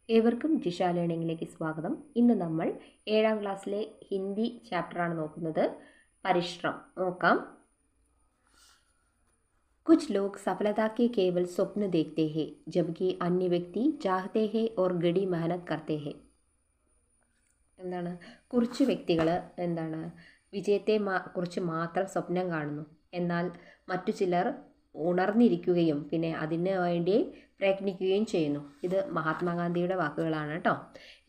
ഏവർക്കും ജിഷ ലേണിംഗിലേക്ക് സ്വാഗതം. ഇന്ന് നമ്മൾ 7ാം ക്ലാസ്സിലെ ഹിന്ദി ചാപ്റ്ററാണ് നോക്കുന്നത്. പരിശ്രം നോക്കാം. कुछ लोग सफलता के केवल स्वप्न देखते हैं जबकि अन्य व्यक्ति चाहते हैं और गड़ी मेहनत करते हैं. എന്താണ് കുറച്ച് വ്യക്തികൾ വിജയത്തെ കുറിച്ച് മാത്രം സ്വപ്നം കാണുന്നു, എന്നാൽ മറ്റു ചിലർ ഉണർന്നിരിക്കുകയും പിന്നെ അതിന് വേണ്ടി പ്രയത്നിക്കുകയും ചെയ്യുന്നു. ഇത് മഹാത്മാഗാന്ധിയുടെ വാക്കുകളാണ് കേട്ടോ.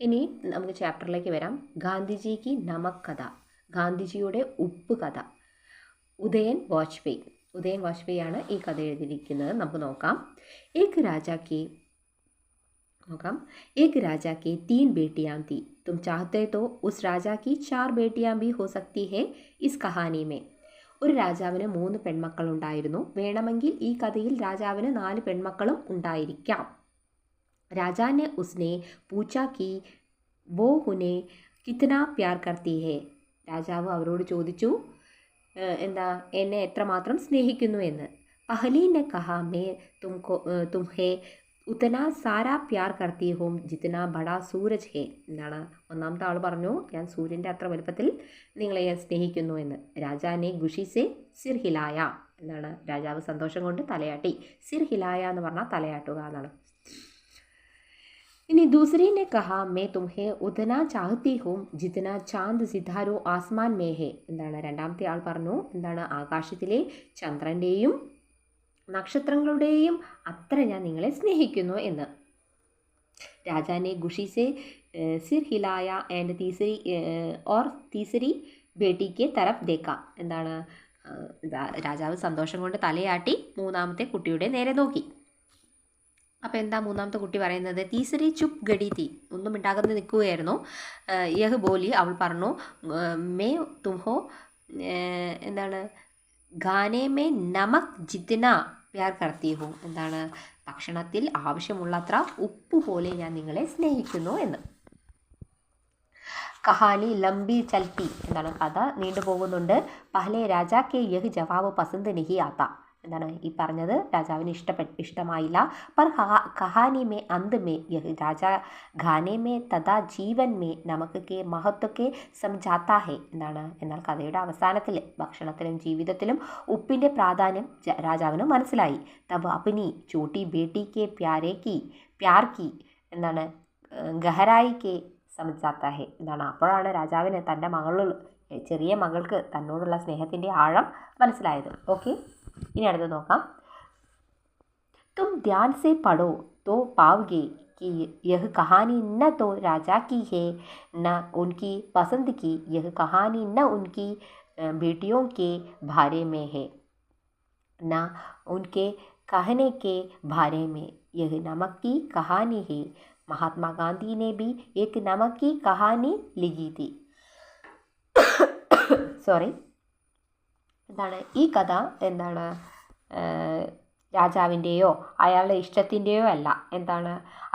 ഇനി നമുക്ക് ചാപ്റ്ററിലേക്ക് വരാം. ഗാന്ധിജിക്ക് നമക് കഥ, ഗാന്ധിജിയുടെ ഉപ്പ് കഥ. ഉദയൻ വാജ്പേയി ആണ് ഈ കഥ എഴുതിയിരിക്കുന്നത്. നമുക്ക് നോക്കാം. एक राजा की 3 बेटियां थी. तुम चाहते तो उस राजा की 4 बेटियां भी हो सकती है इस कहानी में. ഒരു രാജാവിന് 3 പെൺമക്കൾ ഉണ്ടായിരുന്നു. വേണമെങ്കിൽ ഈ കഥയിൽ രാജാവിന് 4 പെൺമക്കളും ഉണ്ടായിരിക്കാം. രാജാനെ ഉസ്നെ പൂച്ചാ കി വോ ഉനെ കിത്നാ പ്യാർ കർത്തി ഹേ. രാജാവ് അവരോട് ചോദിച്ചു, എന്നെ എത്രമാത്രം സ്നേഹിക്കുന്നു എന്ന്. പഹലീനെ കഹാ മേ തുംഹേ ഉത്തനാ സാരാ പ്യാർ കർത്തി ഹോം ജിത്തനാ ബഡാ സൂരജ് ഹേ. ഒന്നാമത്തെ ആൾ പറഞ്ഞു, ഞാൻ സൂര്യൻ്റെ അത്ര വലുപ്പത്തിൽ നിങ്ങളെ ഞാൻ സ്നേഹിക്കുന്നു എന്ന്. രാജാനെ ഖുഷി സെ സിർ ഹിലായ. രാജാവ് സന്തോഷം കൊണ്ട് തലയാട്ടി. സിർ ഹിലായ എന്ന് പറഞ്ഞാൽ തലയാട്ടുക എന്നാണ്. ഇനി ദൂസരി നെ കഹാ മേ തുംഹെ ഉതനാ ചാഹത്തി ഹൂം ജിതനാ ചാന്ദ് സിതാരോ ആസ്മാൻ മേ ഹേ. രണ്ടാമത്തെ ആൾ പറഞ്ഞു, ആകാശത്തിലെ ചന്ദ്രൻ്റെയും നക്ഷത്രങ്ങളുടെയും അത്ര ഞാൻ നിങ്ങളെ സ്നേഹിക്കുന്നു എന്ന്. രാജാനെ ഖുഷി സെ സിർ ഹിലായ ആൻഡ് തീസരി ബേട്ടിക്ക് തരഫ് ദേക്ക. രാജാവ് സന്തോഷം കൊണ്ട് തലയാട്ടി മൂന്നാമത്തെ കുട്ടിയുടെ നേരെ നോക്കി. അപ്പോൾ എന്താ മൂന്നാമത്തെ കുട്ടി പറയുന്നത്? തീസരി ചുപ് ഗഡി തീ. ഒന്നും മിണ്ടാകാതെ നിൽക്കുകയായിരുന്നു. യഹ് ബോലി, അവൾ പറഞ്ഞു, മേ തുംഹോ ഗാനെ മേ നമക് ജിത്ന പ്യാർ കർത്തി ഹോ. ഭക്ഷണത്തിൽ ആവശ്യമുള്ളത്ര ഉപ്പ് പോലെ ഞാൻ നിങ്ങളെ സ്നേഹിക്കുന്നു എന്ന്. കഹാനി ലംബി ചൽത്തി. കഥ നീണ്ടുപോകുന്നുണ്ട്. പഹലെ രാജാക്കെ യഹ് ജവാബ് പസന്ത് നഹി ആത്ത. ഈ പറഞ്ഞത് രാജാവിന് ഇഷ്ടമായില്ല. പർ കഹാനി മേ അന്ത് മേ യഹ് രാജാ ഖാനെ മേ തഥാ ജീവൻ മേ നമക് കെ മഹത്വ കെ സംജാത്താ ഹേ. എന്നാൽ കഥയുടെ അവസാനത്തിൽ ഭക്ഷണത്തിലും ജീവിതത്തിലും ഉപ്പിൻ്റെ പ്രാധാന്യം രാജാവിന് മനസ്സിലായി. തബ് അപ്നി ചോട്ടി ബേട്ടി കെ പ്യാർ കി ഗഹരായി കെ സംജാത്താ ഹേ. അപ്പോഴാണ് രാജാവിന് തൻ്റെ ചെറിയ മകൾക്ക് തന്നോടുള്ള സ്നേഹത്തിൻ്റെ ആഴം മനസ്സിലായത്. ഓക്കെ, ഇനി അടുത്ത് നോക്കാം. തും ധ്യാൻ സെ പഠോ തോ പാവുകെ कि यह कहानी न तो राजा की है न उनकी पसंद की. यह कहानी न उनकी बेटियों के बारे में है न उनके कहने के बारे में. यह नमक की कहानी है. महात्मा गांधी ने भी एक नमक की कहानी लिखी थी. സോറി. ഈ കഥ രാജാവിൻ്റെയോ അയാളുടെ ഇഷ്ടത്തിൻ്റെയോ അല്ല.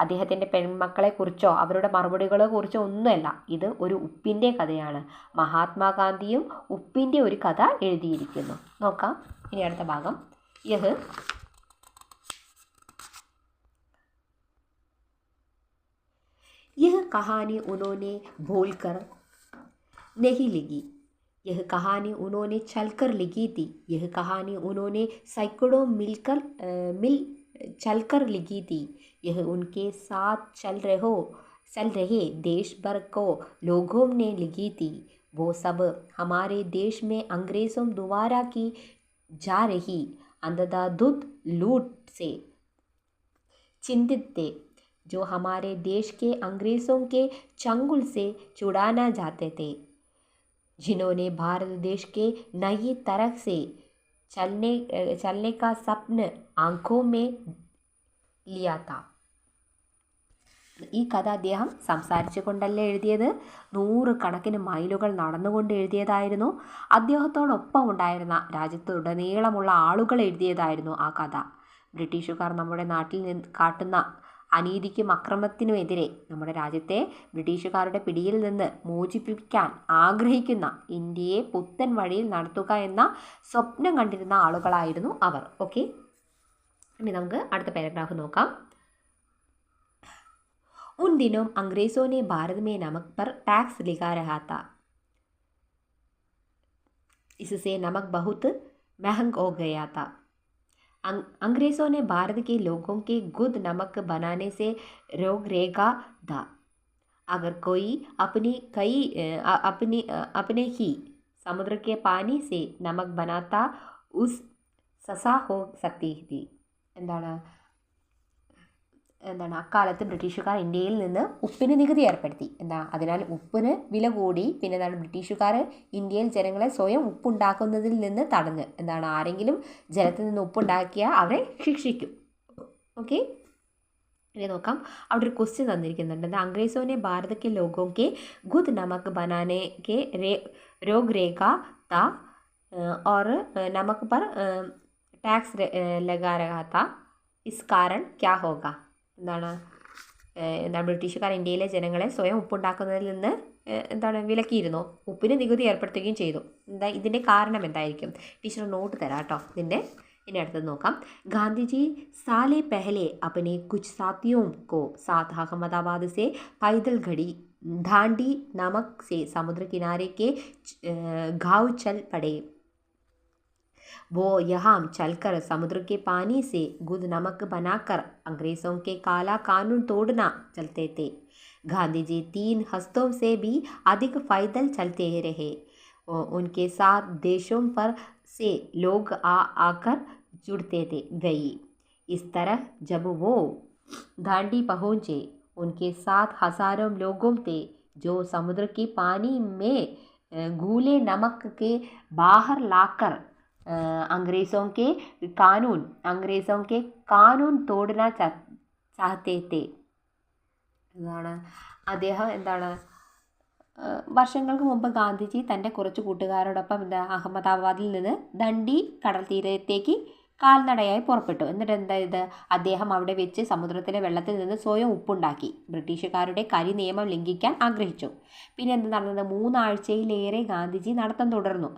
അദ്ദേഹത്തിൻ്റെ പെൺമക്കളെക്കുറിച്ചോ അവരുടെ മറുപടികളെ കുറിച്ചോ ഒന്നുമല്ല. ഇത് ഒരു ഉപ്പിൻ്റെ കഥയാണ്. മഹാത്മാഗാന്ധിയും ഉപ്പിൻ്റെ ഒരു കഥ എഴുതിയിരിക്കുന്നു. നോക്കാം ഇനി അടുത്ത ഭാഗം. यह कहानी उन्होंने भूलकर नहीं लिखी. यह कहानी उन्होंने चलकर लिखी थी. यह कहानी उन्होंने सैकड़ों मिल चलकर लिखी थी. यह उनके साथ चल रहे देश भर को लोगों ने लिखी थी. वो सब हमारे देश में अंग्रेज़ों द्वारा की जा रही अंधाधुंध लूट से चिंतित थे, जो हमारे देश के अंग्रेज़ों के चंगुल से छुड़ाना चाहते थे, जिन्होंने भारत देश के नई तरह से चलने का सपन आंखों में लिया था. ഈ കഥ അദ്ദേഹം സംസാരിച്ചു കൊണ്ടല്ല എഴുതിയത്. 100 കണക്കിന് മൈലുകൾ നടന്നുകൊണ്ട് എഴുതിയതായിരുന്നു. അദ്ദേഹത്തോടൊപ്പം ഉണ്ടായിരുന്ന രാജ്യത്തുടനീളമുള്ള ആളുകൾ എഴുതിയതായിരുന്നു ആ കഥ. ബ്രിട്ടീഷുകാർ നമ്മുടെ നാട്ടിൽ കാട്ടുന്ന അനീതിക്കും അക്രമത്തിനുമെതിരെ നമ്മുടെ രാജ്യത്തെ ബ്രിട്ടീഷുകാരുടെ പിടിയിൽ നിന്ന് മോചിപ്പിക്കാൻ ആഗ്രഹിക്കുന്ന ഇന്ത്യയെ പുത്തൻ വഴിയിൽ നടത്തുക എന്ന സ്വപ്നം കണ്ടിരുന്ന ആളുകളായിരുന്നു അവർ. ഓക്കെ, ഇനി നമുക്ക് അടുത്ത പാരഗ്രാഫ് നോക്കാം. उन दिनों अंग्रेज़ों ने भारत में नमक पर टैक्स लगा रहा था। इससे नमक बहुत महंगा हो गया था। अंग्रेज़ों ने भारत के लोगों के गुद नमक बनाने से रोक रेगा था। अगर कोई अपने ही समुद्र के पानी से नमक बनाता उस सजा हो सकती थी. എന്താണ് അക്കാലത്ത് ബ്രിട്ടീഷുകാർ ഇന്ത്യയിൽ നിന്ന് ഉപ്പിന് നികുതി ഏർപ്പെടുത്തി. അതിനാൽ ഉപ്പിന് വില കൂടി. പിന്നെ ബ്രിട്ടീഷുകാർ ഇന്ത്യയിൽ ജനങ്ങളെ സ്വയം ഉപ്പുണ്ടാക്കുന്നതിൽ നിന്ന് തടഞ്ഞ് ആരെങ്കിലും ജലത്തിൽ നിന്ന് ഉപ്പുണ്ടാക്കിയാൽ അവരെ ശിക്ഷിക്കും. ഓക്കെ, ഇനി നോക്കാം. അവിടെ ഒരു ക്വസ്റ്റ്യൻ തന്നിരിക്കുന്നുണ്ട്. അംഗ്രേസോനെ ഭാരത് കെ ലോഗോं के गुद नमक बनाने के रोक रेगा था और नमक पर टैक्स लगा रहा था. इस कारण क्या होगा? ബ്രിട്ടീഷുകാർ ഇന്ത്യയിലെ ജനങ്ങളെ സ്വയം ഉപ്പുണ്ടാക്കുന്നതിൽ നിന്ന് വിലക്കിയിരുന്നു. ഉപ്പിന് നികുതി ഏർപ്പെടുത്തുകയും ചെയ്തു. ഇതിൻ്റെ കാരണം എന്തായിരിക്കും? ടീച്ചർ നോട്ട് തരാം കേട്ടോ. ഇനി അടുത്തത് നോക്കാം. ഗാന്ധിജി साले पहले अपने कुछ साथियों को साथ अहमदाबाद से पैदल दांडी नमक से समुद्र किनारे के गांव चल पड़े. वो यहाँ चलकर समुद्र के पानी से गुद नमक बनाकर अंग्रेज़ों के काला कानून तोड़ना चलते थे. गांधी जी 3 हफ्तों से भी अधिक पैदल चलते रहे. उनके साथ देशों पर से लोग आकर जुड़ते गई. इस तरह जब वो दांडी पहुँचे, उनके साथ हजारों लोगों थे जो समुद्र के पानी में घुले नमक के बाहर लाकर अंग्रेज़ों के कानून तोड़ना चाहते थे. അദ്ദേഹം വർഷങ്ങൾക്ക് മുമ്പ് ഗാന്ധിജി തൻ്റെ കുറച്ച് കൂട്ടുകാരോടൊപ്പം അഹമ്മദാബാദിൽ നിന്ന് ദണ്ഡി കടൽ തീരത്തേക്ക് കാൽനടയായി പുറപ്പെട്ടു. എന്നിട്ട് അദ്ദേഹം അവിടെ വെച്ച് സമുദ്രത്തിലെ വെള്ളത്തിൽ നിന്ന് സ്വയം ഉപ്പുണ്ടാക്കി. ബ്രിട്ടീഷുകാരുടെ കരി നിയമം ലംഘിക്കാൻ ആഗ്രഹിച്ചു. പിന്നെ എന്ത് നടന്നത്? 3 ആഴ്ചയിലേറെ ഗാന്ധിജി നടത്തം തുടർന്നു.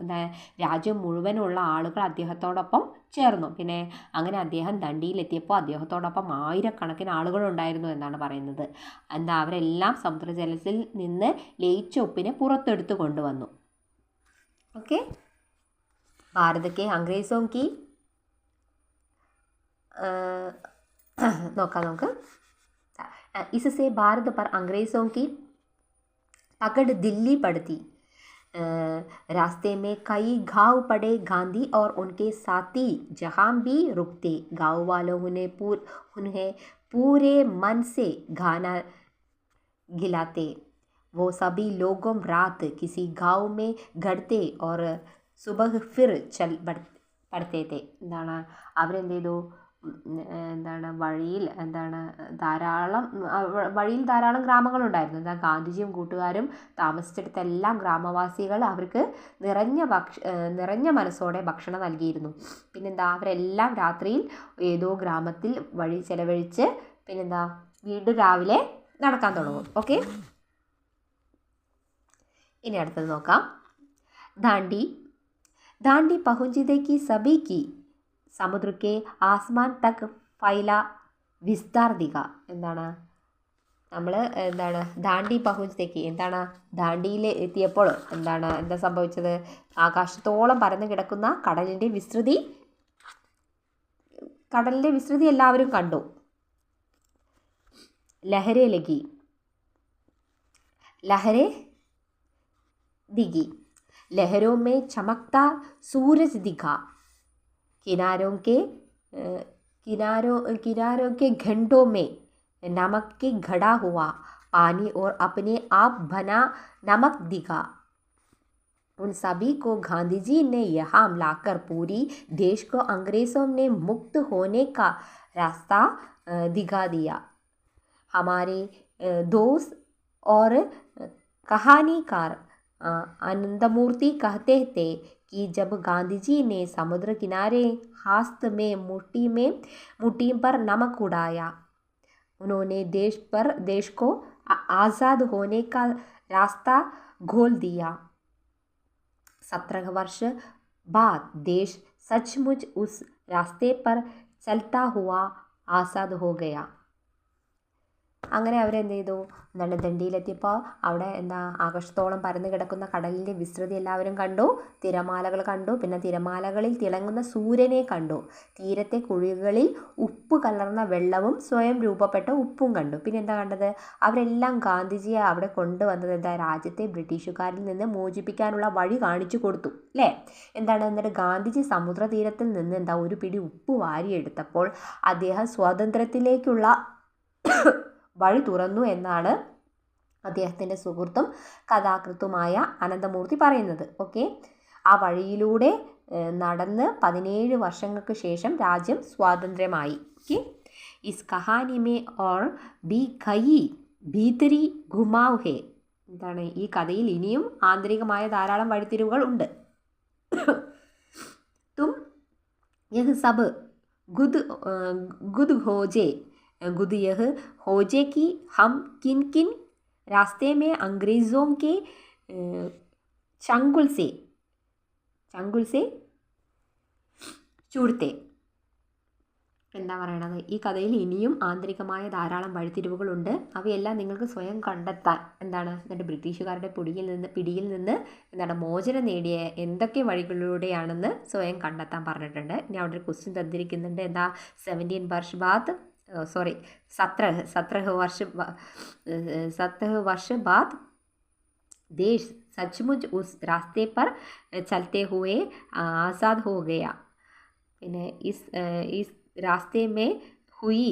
രാജ്യം മുഴുവനുള്ള ആളുകൾ അദ്ദേഹത്തോടൊപ്പം ചേർന്നു. പിന്നെ അങ്ങനെ അദ്ദേഹം ദണ്ഡിയിലെത്തിയപ്പോൾ അദ്ദേഹത്തോടൊപ്പം ആയിരക്കണക്കിന് ആളുകളുണ്ടായിരുന്നു എന്നാണ് പറയുന്നത്. അവരെല്ലാം സമുദ്രജലത്തിൽ നിന്ന് ലയിച്ച ഉപ്പിനെ പുറത്തെടുത്ത് കൊണ്ടുവന്നു. ഓക്കെ, ഭാരത് കെ അംഗ്രേസോं की നോക്കാം നമുക്ക്. इससे भारत पर अंग्रेज़ों की पकड़ दिल्ली पड़ती. रास्ते में कई घाव पड़े. गांधी और उनके साथी जहाँ भी रुकते, गाँव वालों उन्हें पूरे मन से खाना खिलाते. वो सभी लोगों रात किसी गाँव में गड़ते और सुबह फिर चल पड़ते थे. അവരെന്ത് ചെയ്തു? വഴിയിൽ ധാരാളം ഗ്രാമങ്ങളുണ്ടായിരുന്നു. ഗാന്ധിജിയും കൂട്ടുകാരും താമസിച്ചിടത്തെല്ലാം ഗ്രാമവാസികൾ അവർക്ക് നിറഞ്ഞ മനസ്സോടെ ഭക്ഷണം നൽകിയിരുന്നു. അവരെല്ലാം രാത്രിയിൽ ഏതോ ഗ്രാമത്തിൽ വഴി ചെലവഴിച്ച് വീണ്ടും രാവിലെ നടക്കാൻ തുടങ്ങും. ഓക്കെ, ഇനി അടുത്തത് നോക്കാം. दांडी पहुँचने की सभी की समुद्र के आसमान तक फैला विस्तार दिखा. ദാണ്ഡി പഹുഞ്ചത്തേക്ക് ദാണ്ഡിയിൽ എത്തിയപ്പോൾ എന്താ സംഭവിച്ചത്? ആകാശത്തോളം പരന്നു കിടക്കുന്ന കടലിൻ്റെ വിസ്തൃതി എല്ലാവരും കണ്ടു. ലഹരെ दिखी. लहरों में चमकता सूरज दिखा. किनारों के घंटों में नमक के घड़ा हुआ पानी और अपने आप बना नमक दिखा. उन सभी को गांधी जी ने यहाँ लाकर पूरी देश को अंग्रेज़ों ने मुक्त होने का रास्ता दिखा दिया. हमारे दोस्त और कहानीकार आनंदमूर्ति कहते थे कि जब गांधी जी ने समुद्र किनारे हाथ में मुट्ठी पर नमक उड़ाया, उन्होंने देश को आज़ाद होने का रास्ता खोल दिया. 17 वर्ष बाद देश सचमुच उस रास्ते पर चलता हुआ आज़ाद हो गया. അങ്ങനെ അവരെന്ത് ചെയ്തു, എന്താണ് ദണ്ഡിയിലെത്തിയപ്പോൾ അവിടെ എന്താ ആകാശത്തോളം പരന്നു കിടക്കുന്ന കടലിൻ്റെ വിസ്തൃതി എല്ലാവരും കണ്ടു, തിരമാലകൾ കണ്ടു, പിന്നെ തിരമാലകളിൽ തിളങ്ങുന്ന സൂര്യനെ കണ്ടു, തീരത്തെ കുഴികളിൽ ഉപ്പ് കലർന്ന വെള്ളവും സ്വയം രൂപപ്പെട്ട ഉപ്പും കണ്ടു. പിന്നെ എന്താ കണ്ടത്, അവരെല്ലാം ഗാന്ധിജിയെ അവിടെ കൊണ്ടുവന്നത് എന്താ, രാജ്യത്തെ ബ്രിട്ടീഷുകാരിൽ നിന്ന് മോചിപ്പിക്കാനുള്ള വഴി കാണിച്ചു കൊടുത്തു അല്ലേ. എന്താണ്, എന്നിട്ട് ഗാന്ധിജി സമുദ്രതീരത്തിൽ നിന്ന് എന്താ ഒരു പിടി ഉപ്പ് വാരിയെടുത്തപ്പോൾ അദ്ദേഹം സ്വാതന്ത്ര്യത്തിലേക്കുള്ള വഴി തുറന്നു എന്നാണ് അദ്ദേഹത്തിൻ്റെ സുഹൃത്തും കഥാകൃത്തുമായ അനന്തമൂർത്തി പറയുന്നത്. ഓക്കെ, ആ വഴിയിലൂടെ നടന്ന് 17 വർഷങ്ങൾക്ക് ശേഷം രാജ്യം സ്വാതന്ത്ര്യമായി. ഓക്കെ, ഇസ് കഹാനി മേ ഓർ ബി ഖയി ഭീതരി ഘുമാവ് ഹേ. എന്താണ്, ഈ കഥയിൽ ഇനിയും ആന്തരികമായ ധാരാളം വഴിത്തിരിവുകൾ ഉണ്ട്. തും യഹ് സബ് ഗുദ് ഗുദ് ഹോജെ गुद यह होजे कि हम किन किन रास्ते में अंग्रेज़ों के चंगुल से ചൂടുത്തെ. എന്താ പറയണത്, ഈ കഥയിൽ ഇനിയും ആന്തരികമായ ധാരാളം വഴിത്തിരിവുകളുണ്ട്. അവയെല്ലാം നിങ്ങൾക്ക് സ്വയം കണ്ടെത്താൻ എന്താണ്, എന്നിട്ട് ബ്രിട്ടീഷുകാരുടെ പിടിയിൽ നിന്ന് എന്താണ് മോചനം നേടിയ എന്തൊക്കെ വഴികളിലൂടെയാണെന്ന് സ്വയം കണ്ടെത്താൻ പറഞ്ഞിട്ടുണ്ട്. ഇനി അവിടെ ഒരു ക്വസ്റ്റ്യൻ തന്നിരിക്കുന്നുണ്ട്, എന്താ 17 വർഷ ബാദ് 17 वर्ष बाद देश सचमुच उस रास्ते पर चलते हुए आज़ाद हो गया. പിന്നെ इस रास्ते में हुई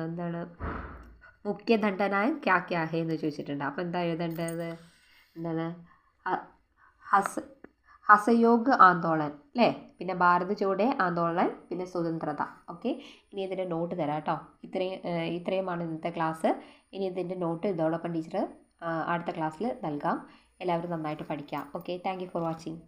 എന്താണ് മുഖ്യദണ്ഡനായ ക്യാ ക്യാ ഹേ എന്ന് ചോദിച്ചിട്ടുണ്ട്. അപ്പോൾ എന്താ എഴുതേണ്ടത്, എന്താണ് ഹസയോഗ് ആന്തോളൻ അല്ലേ, പിന്നെ ഭാരത് ജോഡോ ആന്തോളൻ, പിന്നെ സ്വതന്ത്രത. ഓക്കെ, ഇനി ഇതിൻ്റെ നോട്ട് തരാം കേട്ടോ. ഇത്രയുമാണ് ഇന്നത്തെ ക്ലാസ്. ഇനി ഇതിൻ്റെ നോട്ട് ഇതോടൊപ്പം ടീച്ചർ അടുത്ത ക്ലാസ്സിൽ നൽകാം. എല്ലാവരും നന്നായിട്ട് പഠിക്കാം. Okay, thank you for watching.